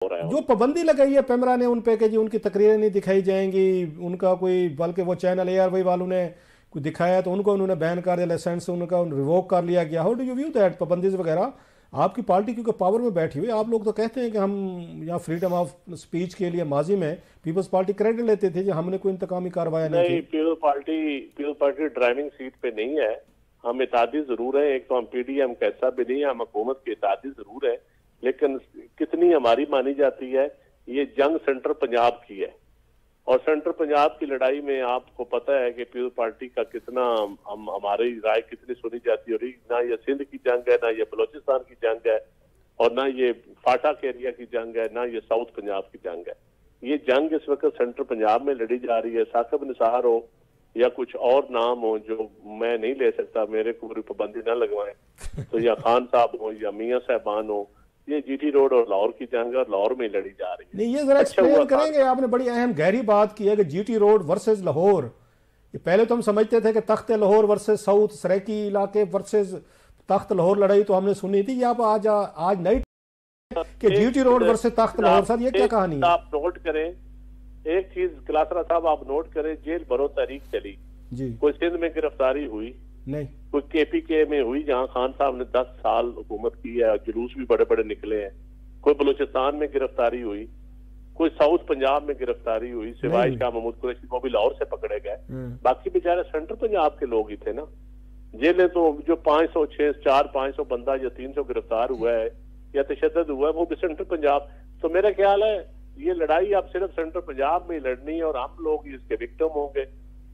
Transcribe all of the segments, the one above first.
हो रहा है। जो पाबंदी लगाई है पेमरा ने उन पे कि जी उनकी तकरीरें नहीं दिखाई जाएंगी, उनका कोई, बल्कि वो चैनल ARY वालों ने कोई दिखाया तो उनको उन्होंने बैन कर दिया, लाइसेंस उनका रिवोक कर लिया गया। How do you view that पाबंदी वगैरह? आपकी पार्टी क्योंकि पावर में बैठी हुई है, आप लोग तो कहते हैं कि हम यहाँ फ्रीडम ऑफ स्पीच के लिए माजी में पीपल्स पार्टी क्रेडिट लेते थे कि हमने कोई इंतकामी कार्रवाई नहीं की। पीपल पार्टी ड्राइविंग सीट पे नहीं है। हम इत्तेहादी जरूर है, एक तो हम PDM कैसा भी नहीं है, हम हुकूमत के इत्तेहादी जरूर है, लेकिन कितनी हमारी मानी जाती है, ये जंग सेंटर पंजाब की है। और सेंटर पंजाब की लड़ाई में आपको पता है कि पीपल पार्टी का कितना, हमारी राय कितनी सुनी जाती है। और ना ये सिंध की जंग है, ना ये बलोचिस्तान की जंग है, और ना ये फाटक एरिया की जंग है, ना ये साउथ पंजाब की जंग है। ये जंग इस वक्त सेंटर पंजाब में लड़ी जा रही है। साकिब निसार हो या कुछ और नाम हो जो मैं नहीं ले सकता, मेरे को पूरी पाबंदी ना लगवाएं, तो या खान साहब हो या मियां साहबान हो, ये GT रोड और लाहौर की जंग और लाहौर में लड़ी जा रही है। नहीं, ये जरा एक्सप्लेन करेंगे? आपने बड़ी अहम गहरी बात की है कि GT रोड वर्सेस लाहौर। ये पहले तो हम समझते थे कि तख्त लाहौर वर्सेस साउथ सराइकी इलाके वर्सेस तख्त लाहौर लड़ाई तो हमने सुनी थी। आप आज नई कि GT रोड वर्सेस तख्त लाहौर, सर ये क्या कहानी है? आप नोट करें एक चीज, कलासरा साहब आप नोट करें, जेल भरो तारीख चली जी, कोई सिंध में गिरफ्तारी हुई नहीं, कोई KPK में हुई जहां खान साहब ने 10 साल हुकूमत की है, जुलूस भी बड़े बड़े निकले हैं, कोई बलूचिस्तान में गिरफ्तारी हुई, कोई साउथ पंजाब में गिरफ्तारी हुई, सिवाय शाह महमूद कुरैशी को भी लाहौर से पकड़े गए। बाकी बेचारे सेंट्रल पंजाब के लोग ही थे ना। जेलें तो जो 500 400-500 बंदा या 300 गिरफ्तार हुआ है या तशद्दुद हुआ है, वो भी सेंट्रल पंजाब। तो मेरा ख्याल है ये लड़ाई अब सिर्फ सेंट्रल पंजाब में लड़नी है और हम लोग इसके विक्टिम होंगे।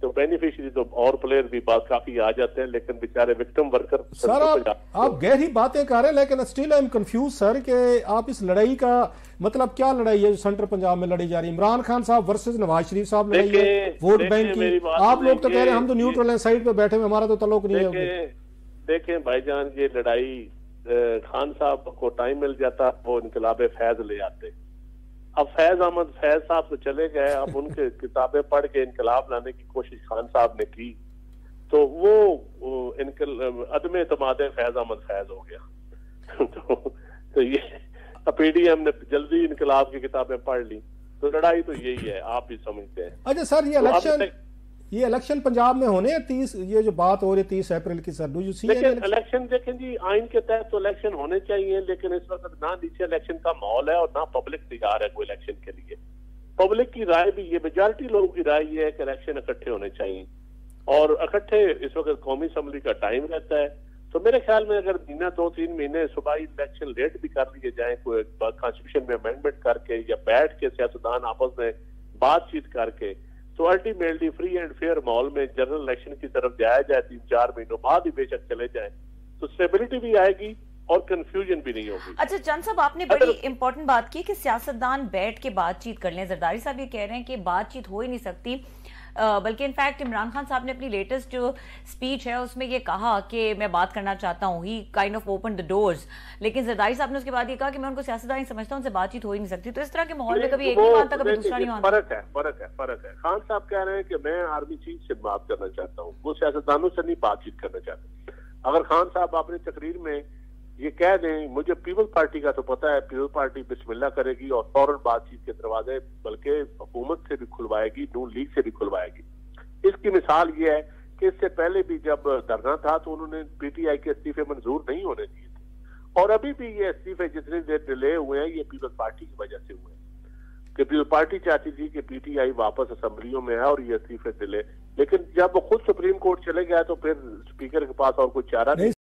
तो बेनिफिशियरी तो और प्लेयर भी बात काफी आ जाते हैं, लेकिन बेचारे विक्टिम वर्कर। सर आप गहरी बातें कर रहे हैं, लेकिन still I am confuse sir कि आप इस लड़ाई का मतलब क्या लड़ाई है जो सेंट्रल पंजाब में लड़ी जा रही है? इमरान खान साहब वर्सेस नवाज शरीफ साहब लड़ाई है वोट बैंक की। आप लोग तो कह रहे हैं हम तो न्यूट्रल है, साइड पे बैठे हुए, हमारा तो ताल्लुक नहीं है। देखें भाईजान, ये लड़ाई खान साहब को टाइम मिल जाता वो इनकलाब फैज ले आते। अब फैज अहमद फैज साहब तो चले गए, अब उनके किताबें पढ़ के इनकलाब लाने की कोशिश खान साहब ने की, तो वो अदम एतमाद फैज अहमद फैज हो गया। तो ये PDM ने जल्दी इनकलाब की किताबें पढ़ ली, तो लड़ाई तो यही है, आप भी समझते हैं। अच्छा सर, ये इलेक्शन पंजाब में होने 30, ये जो बात हो रही है 30 अप्रैल की, sir do you see election? देखें जी, आइन के तहत तो इलेक्शन होने चाहिए, लेकिन इस वक्त ना नीचे इलेक्शन का माहौल है और ना पब्लिक तैयार है कोई इलेक्शन के लिए। पब्लिक की राय भी, ये मेजॉरिटी लोगों की राय ये है कि इलेक्शन इकट्ठे होने चाहिए, और इकट्ठे इस वक्त कौमी असम्बली का टाइम रहता है। तो मेरे ख्याल में अगर महीना 2-3 महीने सुबह इलेक्शन लेट भी कर लिए जाए, कोई कॉन्स्टिट्यूशन में अमेंडमेंट करके या बैठ के सियासतदान आपस में बातचीत करके, तो अल्टीमेटली फ्री एंड फेयर माहौल में जनरल इलेक्शन की तरफ जाया जाए 3-4 महीनों बाद ही बेशक चले जाए, तो स्टेबिलिटी भी आएगी और कंफ्यूजन भी नहीं होगी। अच्छा चंद साहब, आपने बड़ी इंपॉर्टेंट बात की कि सियासतदान बैठ के बातचीत कर लें। जरदारी साहब ये कह रहे हैं कि बातचीत हो ही नहीं सकती, बल्कि इनफैक्ट इमरान खान साहब ने अपनी लेटेस्ट जो स्पीच है उसमें ये कहा कि मैं बात करना चाहता हूँ, he kind of open the doors. लेकिन जरदारी साहब ने उसके बाद ये कहा कि मैं उनको सियासतदान नहीं समझता, उनसे बातचीत हो ही नहीं सकती। तो इस तरह के माहौल में कभी एक नहीं मानता, कभी दूसरा नहीं मानता। फर्क है। खान साहब कह रहे हैं कि मैं आर्मी चीफ से बात करना चाहता हूँ, वो सियासतदानों से नहीं बातचीत करना चाहते। अगर खान साहब अपनी तकरीर में ये कह दें, मुझे पीपल पार्टी का तो पता है, पीपल पार्टी बिस्मिल्लाह करेगी और फौरन बातचीत के दरवाजे बल्कि हुकूमत से भी खुलवाएगी, नून लीग से भी खुलवाएगी। इसकी मिसाल ये है कि इससे पहले भी जब धरना था तो उन्होंने PTI के इस्तीफे मंजूर नहीं होने दिए थे, और अभी भी ये इस्तीफे जितनी देर डिले हुए हैं ये पीपल पार्टी की वजह से हुए हैं कि पीपल पार्टी चाहती थी कि PTI वापस असेंबलियों में है और ये इस्तीफे डिले। लेकिन जब खुद सुप्रीम कोर्ट चले गया तो फिर स्पीकर के पास और कोई चारा नहीं।